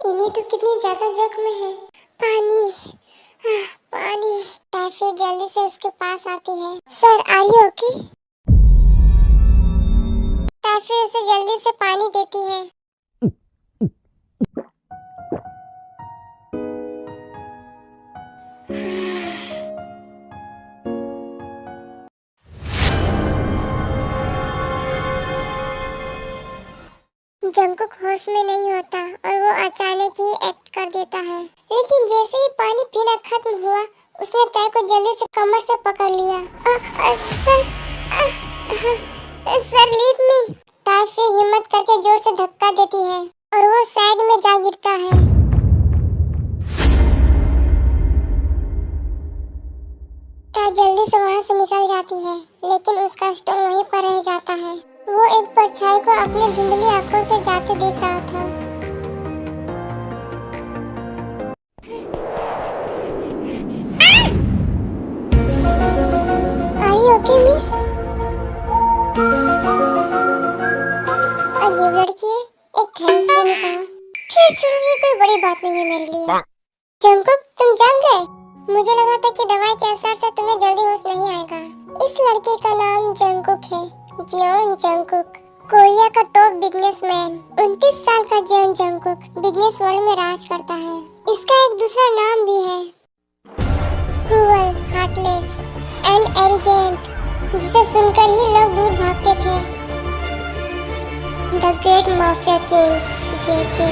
इन्हें तो कितनी ज्यादा जख्म है। पानी, पानी। ताफी जल्दी से उसके पास आती है। Sir, are you okay? ताफी उसे जल्दी से पानी देती है। जंकुक होश में नहीं होता और वो अचानक ही एक्ट कर देता है। लेकिन जैसे ही पानी पीना खत्म हुआ, उसने ताई को जल्दी से कमर से पकड़ लिया। Sir, sir leave me. ताई फिर हिम्मत करके जोर से धक्का देती है और वो साइड में जा गिरता है। ताई जल्दी से वहाँ से निकल जाती है, लेकिन उसका स्टोर वहीं पर रह जाता है। वो एक परछाई को अपनी धुंधली आंखों से जाते देख रहा था। Are you okay, miss? अजीब लड़की है, एक थैंक्स भी नहीं कहा। खैर छोड़ो, ये कोई बड़ी बात नहीं है मेरे लिए। जंकुक, तुम जाग गए? मुझे लगा था कि दवाई के असर से तुम्हें जल्दी होश नहीं आएगा। इस लड़के का नाम जंकुक है, जियोन जंकुक, कोरिया का टॉप बिजनेसमैन। 29 साल का जियोन जंकुक बिजनेस वर्ल्ड में राज करता है। इसका एक दूसरा नाम भी है, क्रूअल, हार्टलेस एंड एरोगेंट, जिसे सुनकर ही लोग दूर भागते थे। द ग्रेट माफिया किंग, जेके।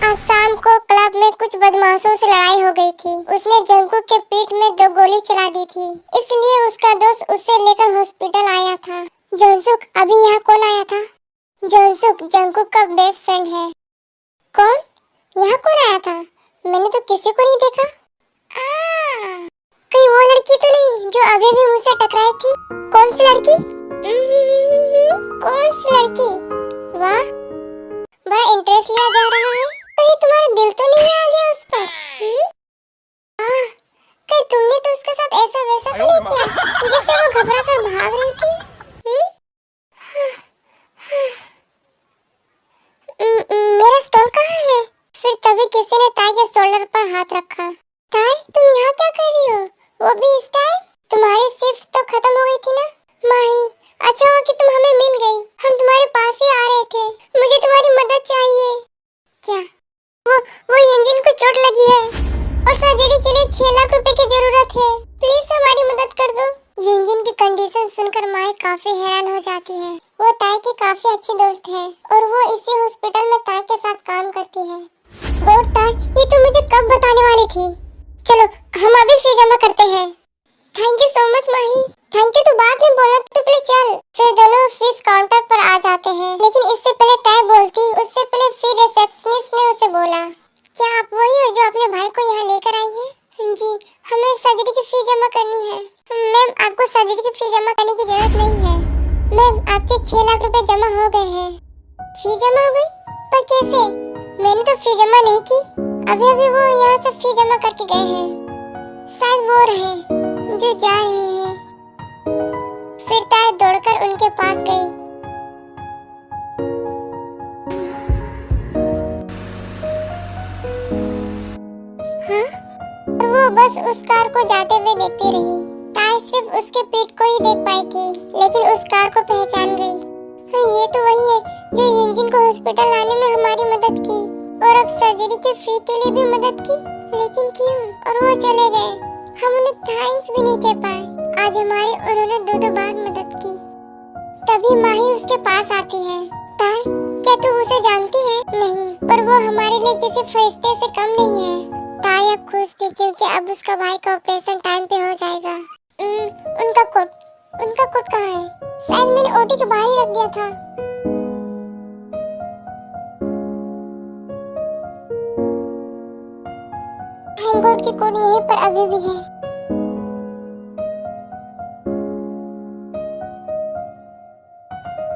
आज शाम को क्लब में कुछ बदमाशों से लड़ाई हो गई थी। उसने जंकुक के पीठ में 2 गोली चला दी थी, इसलिए उसका दोस्त उसे लेकर हॉस्पिटल आया था। जॉनसुक, अभी यहाँ कौन आया था? जॉनसुक जंकुक का बेस्ट फ्रेंड है। कौन? यहाँ कौन आया था? मैंने तो किसी को नहीं देखा। कहीं वो लड़की तो नहीं जो अभी भी मुझसे टकराई थी? कौन सी लड़की? कौन सी लड़की? वाह, बड़ा इंटरेस्ट लिया जा रहा है। कहीं तुम्हारा दिल तो नहीं आ गया उस पर? कहीं तुमने तो उसके साथ ऐसा वैसा तो नहीं किया जिससे वो घबरा कर भाग रही थी? मेरा स्टॉल कहाँ है? फिर तभी किसी ने ताई के शोल्डर पर हाथ रखा। ताई, तुम यहाँ क्या कर रही हो? वो भी इस टाइम? तुम्हारी शिफ्ट तो खत्म हो गई थी ना? माही, अच्छा हुआ कि तुम हमें मिल गई। हम तुम्हारे पास ही आ रहे थे। मुझे तुम्हारी मदद चाहिए। क्या? वो इंजन को चोट लगी है और सर्जरी के लिए 6 लाख रुपए की जरूरत है। प्लीज हमारी मदद कर दो। यूजिन की कंडीशन सुनकर माही काफी हैरान हो जाती है। वो ताई की काफी अच्छी दोस्त है और वो इसी हॉस्पिटल में ताई के साथ काम करती है। गॉड ताई, ये तो मुझे कब बताने वाली थी। चलो हम अभी फी जमा करते हैं। Thank you so much Mahi. Thank you तो बाद में बोला, तो पहले चल। फिर दोनों फीस काउंटर पर आ जाते हैं, लेकिन इससे पहले ताई बोलती, उससे पहले फिर रिसेप्शनिस्ट ने उसे बोला, क्या आप वही हो जो अपने भाई को यहाँ लेकर आई है? जी, हमें सर्जरी की फी जमा करनी है। मैम, आपको सर्जरी की फी जमा करने की जरूरत नहीं है। मैम, आपके 6 लाख रुपए जमा हो गए हैं। फी जमा हो गई? पर कैसे? मैंने तो फी जमा नहीं की। अभी अभी वो यहाँ से फी जमा करके गए हैं। शायद वो रहे जो जा रहे हैं। फिर ताई दौड़कर उनके पास गई। हाँ? वो बस उस कार को जाते हुए देखती रही। ताई सिर्फ उसके पीठ को ही देख पाई थी, लेकिन उस कार को पहचान गई। हाँ, ये तो वही है जो इंजन को हॉस्पिटल लाने में हमारी मदद की और अब सर्जरी के फी के लिए भी मदद की। लेकिन क्यों? और वो चले गए। हम उन्हें थैंक्स भी नहीं कह पाए। आज हमारी उन्होंने 2 बार मदद की। तभी माही उसके पास आती है। ताई, क्या तू उसे जानती है? नहीं, पर वो हमारे लिए किसी फरिश्ते से कम नहीं है। ताई अब खुश थी क्योंकि अब उसका भाई का ऑपरेशन टाइम पे हो जाएगा। उनका कोट कहाँ है? शायद मैंने ओटी के बाहर ही रख दिया था। थैंक गॉड की कोट यहीं पर अभी भी है।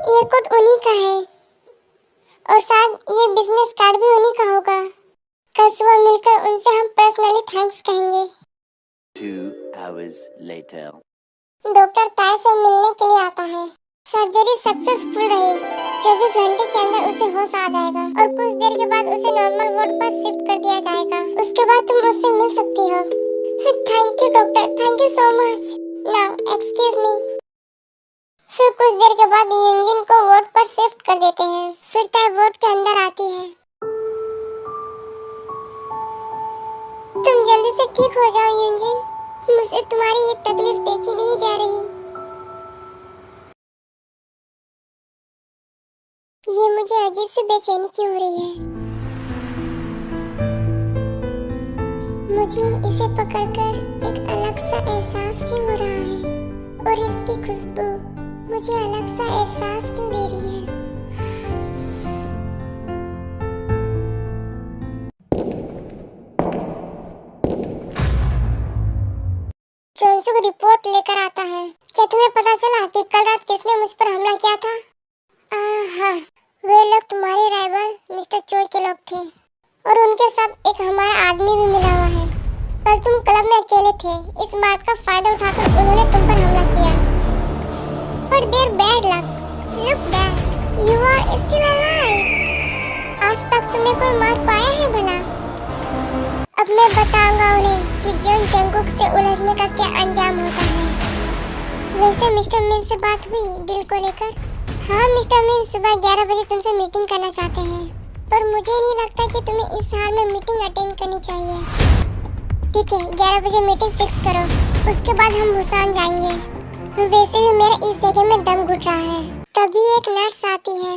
ये कोट उन्हीं का है और शायद ये बिजनेस कार्ड भी उन्हीं का होगा। कल सुबह मिलकर उनसे हम पर्सनली थैंक्स कहेंगे। 2 hours later. डॉक्टर ताई से मिलने के लिए आता है। सर्जरी सक्सेसफुल रही। 24 घंटे के अंदर उसे होश आ जाएगा और कुछ देर के बाद उसे नॉर्मल वार्ड पर शिफ्ट कर दिया जाएगा। उसके बाद तुम उससे मिल सकती हो। Thank you doctor, thank you so much. Now excuse me. फिर कुछ देर के बाद यूजिन को वार्ड पर शिफ्ट कर देते हैं। फिर ताई वार्ड के अंदर आती है। तुम जल्दी से ठीक हो जाओ यूजिन, मुझसे तुम्हारी ये तकलीफ देखी नहीं जा रही। ये मुझे अजीब सी बेचैनी क्यों हो रही है। मुझे इसे पकड़कर एक अलग सा एहसास क्यों हो रहा है और इसकी खुशबू मुझे अलग सा एहसास क्यों दे रही है। जोंसुक रिपोर्ट लेकर आता है। क्या तुम्हें पता चला कि कल रात किसने मुझ पर हमला किया था? हाँ, वे लोग तुम्हारे राइवल मिस्टर चोई के लोग थे और उनके साथ एक हमारा आदमी भी मिला हुआ है। कल तुम क्लब में अकेले थे, इस बात का फायदा उठाकर उन्होंने तुम पर हमला किया। But their bad luck. Look that you are still alive. आज तक तुम्हें कोई मार पाया है भला? अब मैं बताऊंगा उन्हें कि जोन जंगकुक से उलझने का क्या अंजाम होता है। वैसे मिस्टर मिन से बात हुई डील को लेकर? हाँ मिस्टर मिन सुबह 11 बजे तुमसे मीटिंग करना चाहते हैं, पर मुझे नहीं लगता कि तुम्हें इस हाल में मीटिंग अटेंड करनी चाहिए। ठीक है, 11 बजे मीटिंग फिक्स करो, उसके बाद हम बुसान जाएंगे। वैसे भी मेरा इस जगह में दम घुट रहा है। तभी एक नर्स आती है।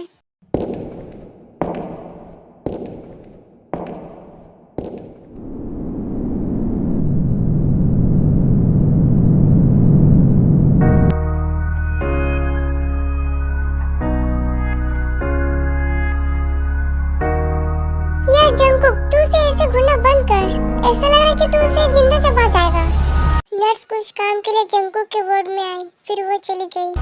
यार जंगकुक, तू उसे ऐसे घूरना बंद कर। ऐसा लग रहा है कि तू उसे जिंदा चबा जाएगा। नर्स कुछ काम के लिए जंगकुक के वार्ड में आई, फिर वो चली गई।